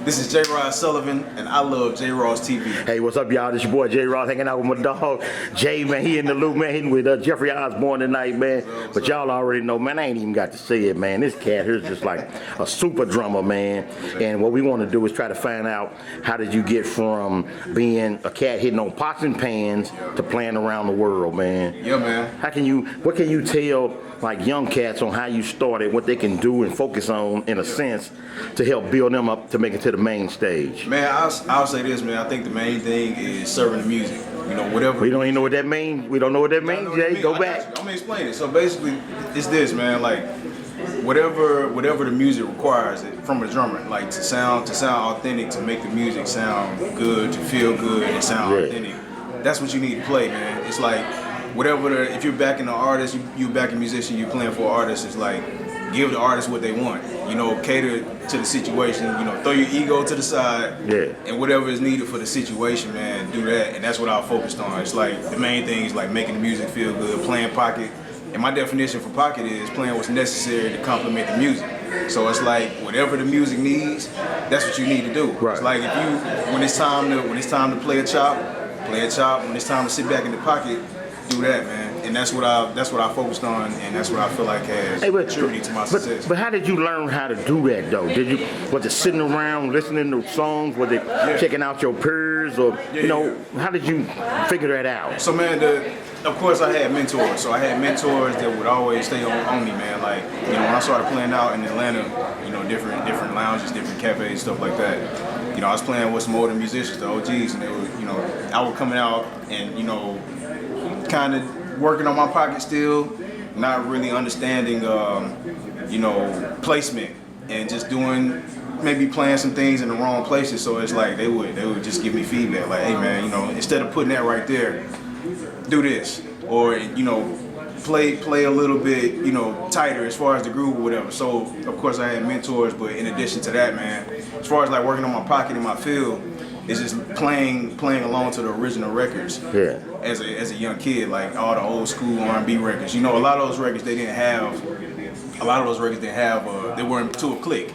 This is Sullivan, and I love Jross-tv. Hey, what's up, y'all? This your boy Jerrod hanging out with my dog Jay, man. He in the loop, man. He with Jeffrey Osborne tonight, man. But y'all already know, man. I ain't even got to say it, man. This cat here's just like a super drummer, man. And what we want to do is try to find out how did you get from being a cat hitting on pots and pans to playing around the world, man. Yeah, man. What can you tell like young cats on how you started, what they can do and focus on in a sense to help build them up to make it to the main stage? Man, I'll say this, man. I think the main thing is serving the music. You know, whatever. We don't even know what that means. We don't know what that means, Jay. Go back. I'm gonna explain it. So basically, it's this, man. Like whatever the music requires it from a drummer, like to sound authentic, to make the music sound good, to feel good, and sound authentic. That's what you need to play, man. It's like if you're backing an artist, you backing a musician, you're playing for an artist. It's like give the artist what they want. You know, cater to the situation. You know, throw your ego to the side. And whatever is needed for the situation, man, do that. And that's what I focused on. It's like the main thing is like making the music feel good, playing pocket. And my definition for pocket is playing what's necessary to complement the music. So it's like whatever the music needs, that's what you need to do. Right. It's like when it's time to play a chop, play a chop. When it's time to sit back in the pocket, do that, man. And that's what I focused on, and that's what I feel like has contributed to my success. But how did you learn how to do that, though? Was it sitting around listening to songs? Was it checking out your peers, or how did you figure that out? So, man, of course I had mentors. So I had mentors that would always stay on me, man. Like, when I started playing out in Atlanta, different lounges, different cafes, stuff like that. I was playing with some older musicians, the OGs, and they were, I was coming out and, kind of working on my pocket still, not really understanding, placement, and just maybe playing some things in the wrong places. So it's like they would just give me feedback, like, hey man, instead of putting that right there, do this, or play a little bit, tighter as far as the groove or whatever. So of course I had mentors, but in addition to that, man, as far as like working on my pocket and my feel, it's just playing along to the original records. Yeah. As a young kid, like all the old school R&B records. A lot of those records they weren't to a click.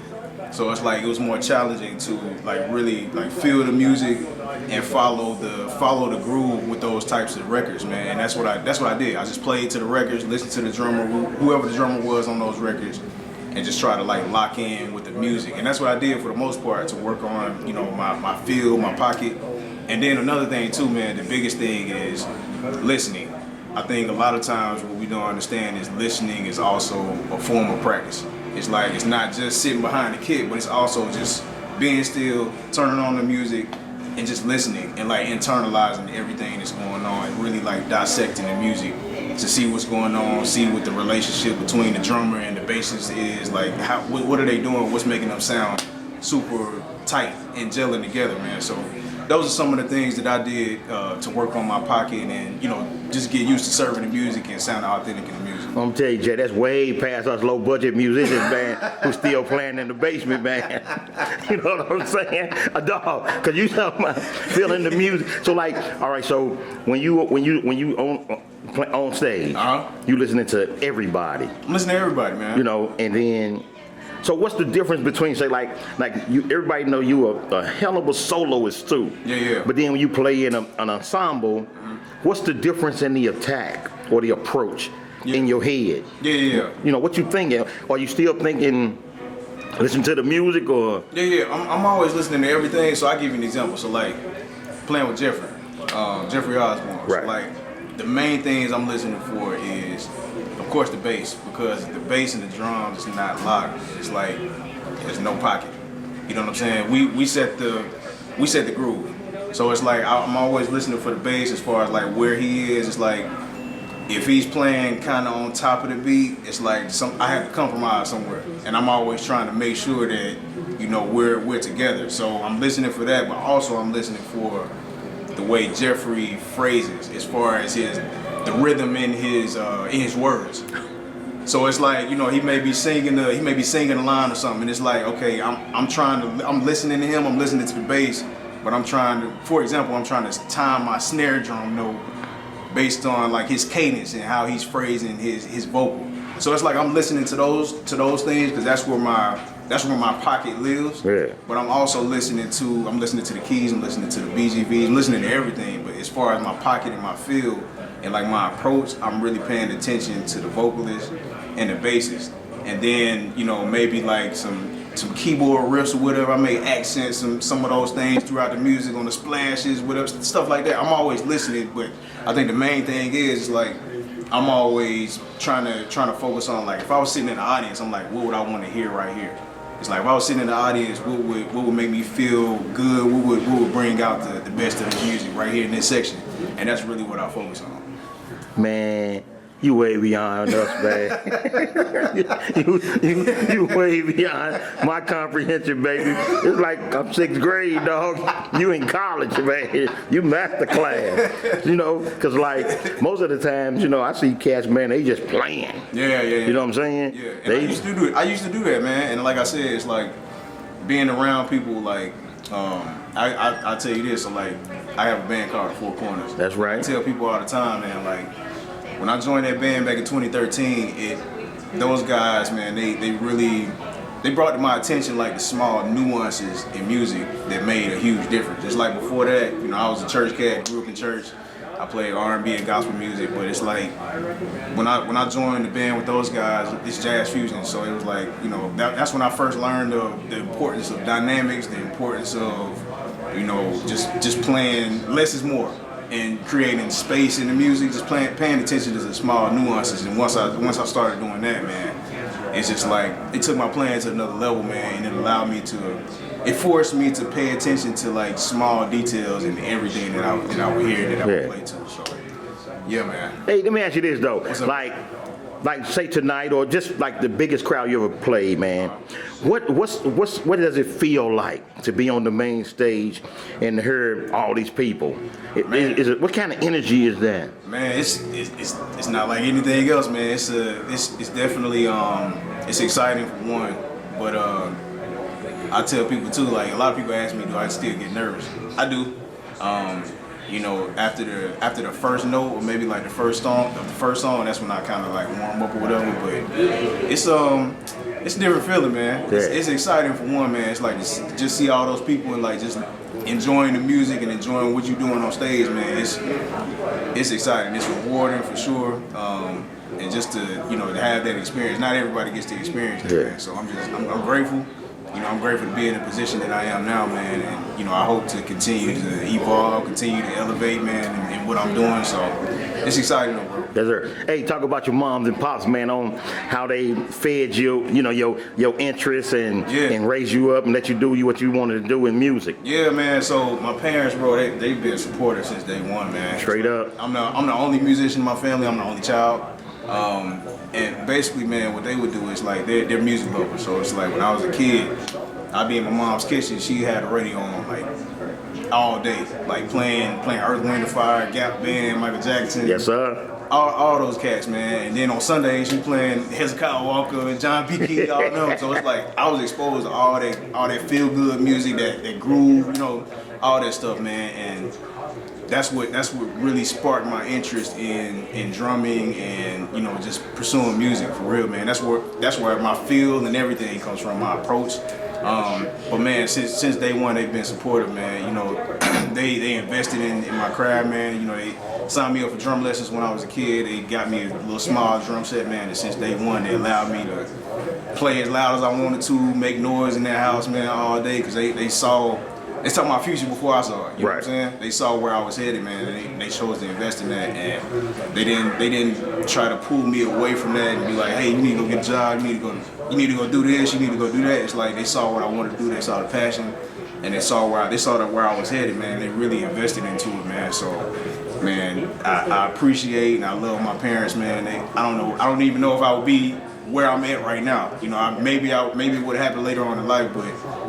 So it's like it was more challenging to like really like feel the music and follow the groove with those types of records, man. And that's what I did. I just played to the records, listened to the drummer, whoever the drummer was on those records, and just try to like lock in with the music. And that's what I did for the most part, to work on, my feel, my pocket. And then another thing too, man, the biggest thing is listening. I think a lot of times what we don't understand is listening is also a form of practice. It's like, it's not just sitting behind the kit, but it's also just being still, turning on the music, and just listening and like internalizing everything that's going on, and really like dissecting the music to see what's going on, see what the relationship between the drummer and the bassist is, like what are they doing, what's making them sound super tight and gelling together, man. So those are some of the things that I did to work on my pocket and, just get used to serving the music and sound authentic in the music. I'm gonna tell you, Jay, that's way past us low budget musicians, man, who still playing in the basement, man. You know what I'm saying? A dog, cause you talking about feeling the music. So like, all right, so when you on stage, you listening to everybody. I'm listening to everybody, man. And then. So what's the difference between, say, like everybody know you a hell of a soloist too. Yeah. But then when you play in an ensemble, what's the difference in the attack or the approach in your head? Yeah. What you thinking? Are you still thinking, listen to the music or? Yeah. I'm always listening to everything. So I give you an example. So like playing with Jeffrey Osborne. Right. So like the main things I'm listening for is, of course, the bass, because the bass and the drums is not locked. It's like there's no pocket. You know what I'm saying? We set the groove. So it's like I'm always listening for the bass as far as like where he is. It's like if he's playing kind of on top of the beat, it's like I have to compromise somewhere, and I'm always trying to make sure that we're together. So I'm listening for that, but also I'm listening for the way Jeffrey phrases as far as the rhythm in his words. So it's like, he may be singing a line or something, and it's like, okay, I'm listening to him, I'm listening to the bass, but I'm trying to time my snare drum note based on like his cadence and how he's phrasing his vocal. So it's like I'm listening to those things, because that's where that's where my pocket lives. Yeah. But I'm also listening to the keys, I'm listening to the BGVs, I'm listening to everything. But as far as my pocket and my feel and like my approach, I'm really paying attention to the vocalist and the bassist. And then, you know, maybe like some keyboard riffs or whatever. I may accent some of those things throughout the music on the splashes, whatever, stuff like that. I'm always listening, but I think the main thing is like I'm always trying to focus on, like, if I was sitting in the audience, I'm like, what would I want to hear right here? It's like if I was sitting in the audience, what would make me feel good? What would bring out the best of the music right here in this section? And that's really what I focus on. Man, you way beyond us, man. you way beyond my comprehension, baby. It's like I'm 6th grade, dog. You in college, man. You master class. You know, because like most of the times, you know, I see cats, man, they just playing. Yeah. You know what I'm saying? Yeah. And I used to do it. I used to do that, man. And like I said, it's like being around people like. I tell you this, so like I have a band called The Four Corners. That's right. I tell people all the time, man, like when I joined that band back in 2013, those guys, man, they brought to my attention like the small nuances in music that made a huge difference. Just like before that, you know, I was a church cat, grew up in church. I played R&B and gospel music, but it's like when I joined the band with those guys, it's jazz fusion. So it was like, you know, that's when I first learned the importance of dynamics, the importance of, you know, just playing less is more and creating space in the music, just paying attention to the small nuances. And once I started doing that, man, it's just like it took my playing to another level, man, and it forced me to pay attention to like small details in everything that I would hear, that I would play to. So, yeah, man. Hey, let me ask you this though. Like say tonight, or just like the biggest crowd you ever played, man. What does it feel like to be on the main stage and hear all these people? What kind of energy is that? Man, it's not like anything else, man. It's definitely it's exciting for one, but I tell people too, like a lot of people ask me, do I still get nervous? I do. You know, after the first note, or maybe like the first song, that's when I kind of like warm up or whatever. But it's a different feeling, man. It's exciting for one, man. It's like just see all those people and like just enjoying the music and enjoying what you're doing on stage, man. It's exciting. It's rewarding for sure. And just to to have that experience. Not everybody gets to experience that, man. So I'm grateful. You know, I'm grateful to be in the position that I am now, man, and I hope to continue to evolve, continue to elevate, man, in what I'm doing. So it's exciting, though, bro. Yes, sir. Hey, talk about your moms and pops, man, on how they fed you, your interests and raised you up and let you do what you wanted to do in music. Yeah, man. So my parents, bro, they've been supportive since day one, man. Straight up. I'm the only musician in my family. I'm the only child. And basically, man, what they would do is like they're music lovers. So it's like when I was a kid, I'd be in my mom's kitchen. She had a radio on like all day, like playing Earth, Wind, and Fire, Gap Band, Michael Jackson. Yes, sir. All those cats, man. And then on Sundays, she playing Hezekiah Walker and John P. Key, all of them. So it's like I was exposed to all that feel good music, that groove, all that stuff, man. And that's what really sparked my interest in drumming and just pursuing music for real, man. That's where my feel and everything comes from, my approach. But man, since day one they've been supportive, man. They invested in my craft, man. They signed me up for drum lessons when I was a kid. They got me a little small drum set, man. And since day one they allowed me to play as loud as I wanted to, make noise in their house, man, all day, because they saw my future before I saw it. You know what I'm saying? They saw where I was headed, man, and they chose to invest in that. And they didn't try to pull me away from that and be like, hey, you need to go get a job, you need to go do this, you need to go do that. It's like they saw what I wanted to do, they saw the passion, and they saw where I was headed, man. They really invested into it, man. So, man, I appreciate and I love my parents, man. I don't even know if I would be where I'm at right now. Maybe it would happen later on in life, but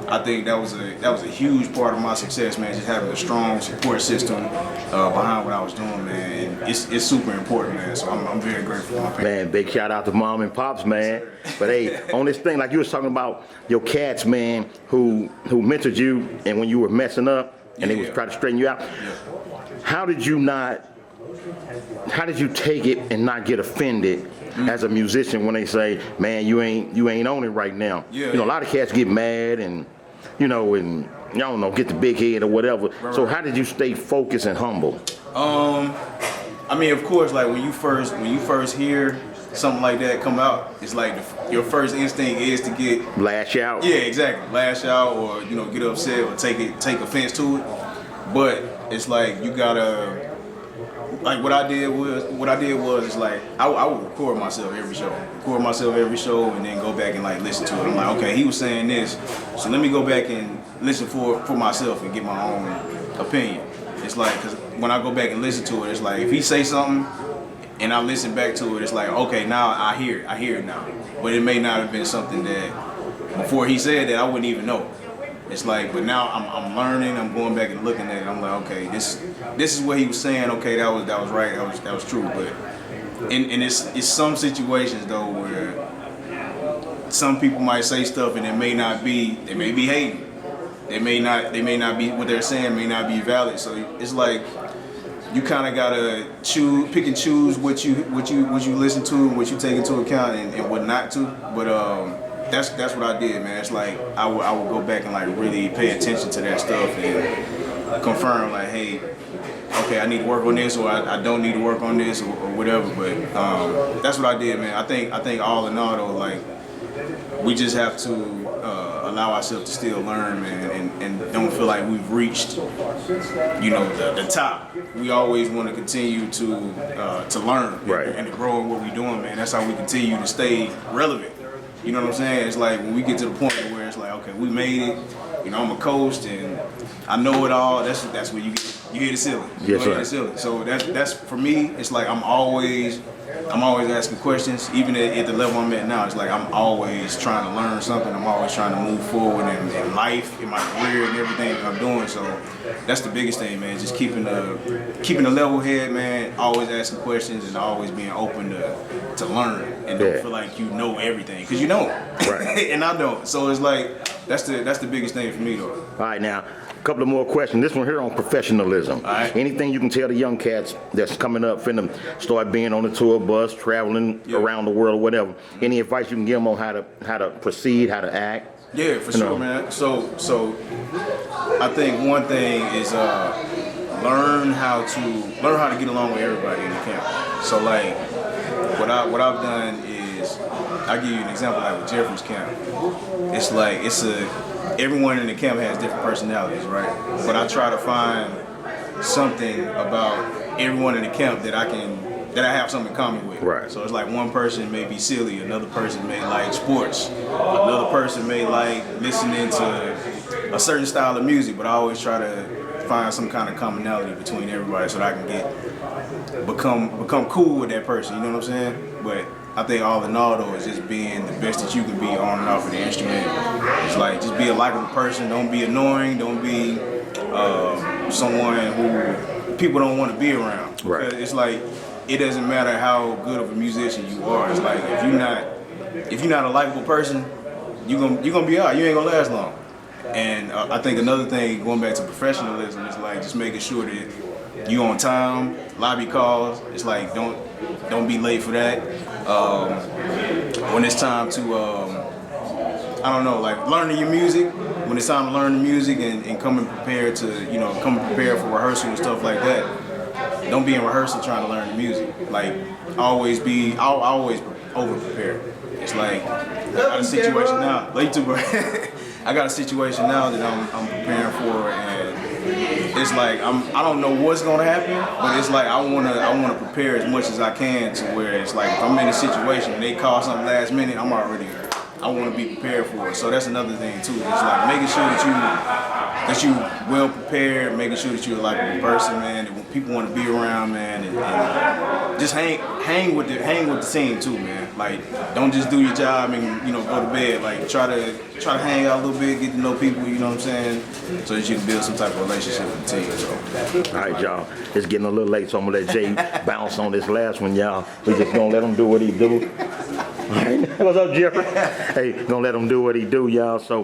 I think that was a huge part of my success, man. Just having a strong support system behind what I was doing, man. And it's super important, man. So I'm very grateful for my parents. Man, big shout out to mom and pops, man. But hey, on this thing, like you was talking about your cats, man, who mentored you, and when you were messing up, and they was trying to straighten you out. How did you take it and not get offended as a musician when they say, man, you ain't on it right now. Yeah. You know, a lot of cats get mad and, you know, and I don't know, get the big head or whatever. Right, so right. how did you stay focused and humble? I mean, of course, like when you first hear something like that come out, it's like your first instinct is to get Lash out? Yeah, exactly. Lash out or, you know, get upset or take offense to it. But it's like you gotta, like what I did was it's like I would record myself every show, and then go back and like listen to it. I'm like, okay, he was saying this, so let me go back and listen for myself and get my own opinion. It's like, cause when I go back and listen to it, it's like if he say something and I listen back to it, it's like, okay, now I hear it now. But it may not have been something that before he said that I wouldn't even know. It's like, but now I'm learning, I'm going back and looking at it. I'm like, okay, this is what he was saying. Okay, that was right, that was true. But and it's some situations though where some people might say stuff and they may be hating. They may not be, what they're saying may not be valid. So it's like you kind of gotta pick and choose what you listen to and what you take into account and what not to. But that's what I did, man. It's like I would go back and like really pay attention to that stuff and confirm like, hey, okay, I need to work on this, or I don't need to work on this, or whatever. But that's what I did, man. I think all in all though, like we just have to allow ourselves to still learn, man, and don't feel like we've reached, you know, the top. We always want to continue to learn, right, and to grow in what we're doing, man. That's how we continue to stay relevant. You know what I'm saying? It's like when we get to the point where it's like, okay, we made it. You know, I'm a coach and I know it all. That's when you hit the ceiling. Yes, sir. The ceiling. So that's for me. It's like I'm always asking questions, even at the level I'm at now. It's like I'm always trying to learn something. I'm always trying to move forward in life, in my career, and everything that I'm doing. So that's the biggest thing, man. Just keeping a level head, man. Always asking questions and always being open to learn and don't feel like you know everything, because you don't. Right. And I don't. So it's like that's the biggest thing for me, though. All right, now. A couple of more questions. This one here on professionalism. All right. Anything you can tell the young cats that's coming up, finna start being on the tour bus, traveling around the world or whatever. Any advice you can give them on how to proceed, how to act? Yeah, for sure, man. So I think one thing is learn how to get along with everybody in the camp. So like what I've done is I'll give you an example like with Jeffrey's camp. It's like everyone in the camp has different personalities, right? But I try to find something about everyone in the camp that I have something in common with. Right. So it's like one person may be silly, another person may like sports, another person may like listening to a certain style of music, but I always try to find some kind of commonality between everybody so that I can become cool with that person, you know what I'm saying? But I think all in all though is just being the best that you can be on and off of the instrument. It's like just be a likable person, don't be annoying, don't be someone who people don't want to be around. Right. Because it's like it doesn't matter how good of a musician you are. It's like if you're not a likable person, you're gonna be out. You ain't gonna last long. And I think another thing, going back to professionalism, is like just making sure that you on time, lobby calls. It's like don't be late for that. When it's time to I don't know, like learning your music. When it's time to learn the music and coming prepared for rehearsal and stuff like that. Don't be in rehearsal trying to learn the music. Like I'll always over prepared. It's like I got a situation now. Late too, bro. I got a situation now that I'm preparing for, and it's like I don't know what's gonna happen, but it's like I wanna prepare as much as I can to where it's like if I'm in a situation and they call something last minute, I want to be prepared for it. So that's another thing too. It's like making sure that you well prepared, making sure that you're a likable person, man. That people want to be around, man, and just hang with the team too, man. Like don't just do your job and go to bed. Like try to hang out a little bit, get to know people. You know what I'm saying? So that you can build some type of relationship with the team. So. All right, y'all. It's getting a little late, so I'm gonna let Jay bounce on this last one, y'all. We just gonna let him do what he do. All right. What's up, Jeffrey? Hey, gonna let him do what he do, y'all. So,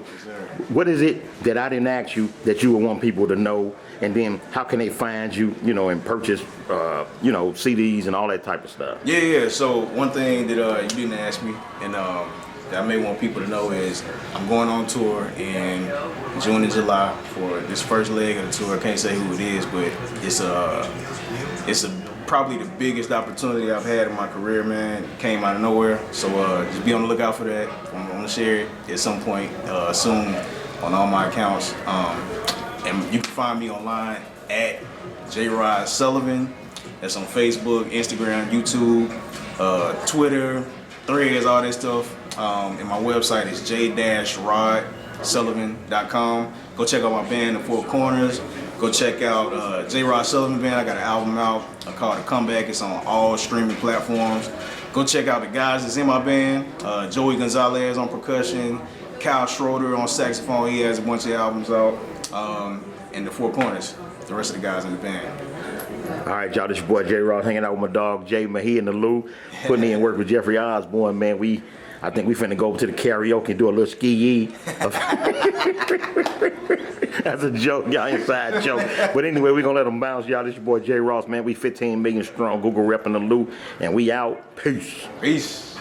what is it that I didn't ask you that you would want people to know? And then, how can they find you, and purchase, CDs and all that type of stuff? Yeah. So one thing that you didn't ask me, and that I may want people to know is I'm going on tour in June and July for this first leg of the tour. I can't say who it is, but it's probably the biggest opportunity I've had in my career, man. It came out of nowhere, so just be on the lookout for that. I'm gonna share it at some point soon on all my accounts, and you can find me online at Sullivan. That's on Facebook, Instagram, YouTube, Twitter, Threads, all that stuff. And my website is j-rodsullivan.com. Go check out my band, The Four Corners. Go check out Jross-Sullivan Band. I got an album out called The Comeback. It's on all streaming platforms. Go check out the guys that's in my band. Joey Gonzalez on percussion, Kyle Schroeder on saxophone. He has a bunch of albums out. And The Four Corners, the rest of the guys in the band. All right, y'all, this your boy J-Rod hanging out with my dog Jay, man. He in the Lou, putting in work with Jeffrey Osborne, man. I think we finna go over to the karaoke and do a little ski-yee. That's a joke, y'all, inside joke. But anyway, we gonna let them bounce, y'all. This your boy J-Ross, man. We 15 million strong, Google repping the Lou, and we out. Peace. Peace.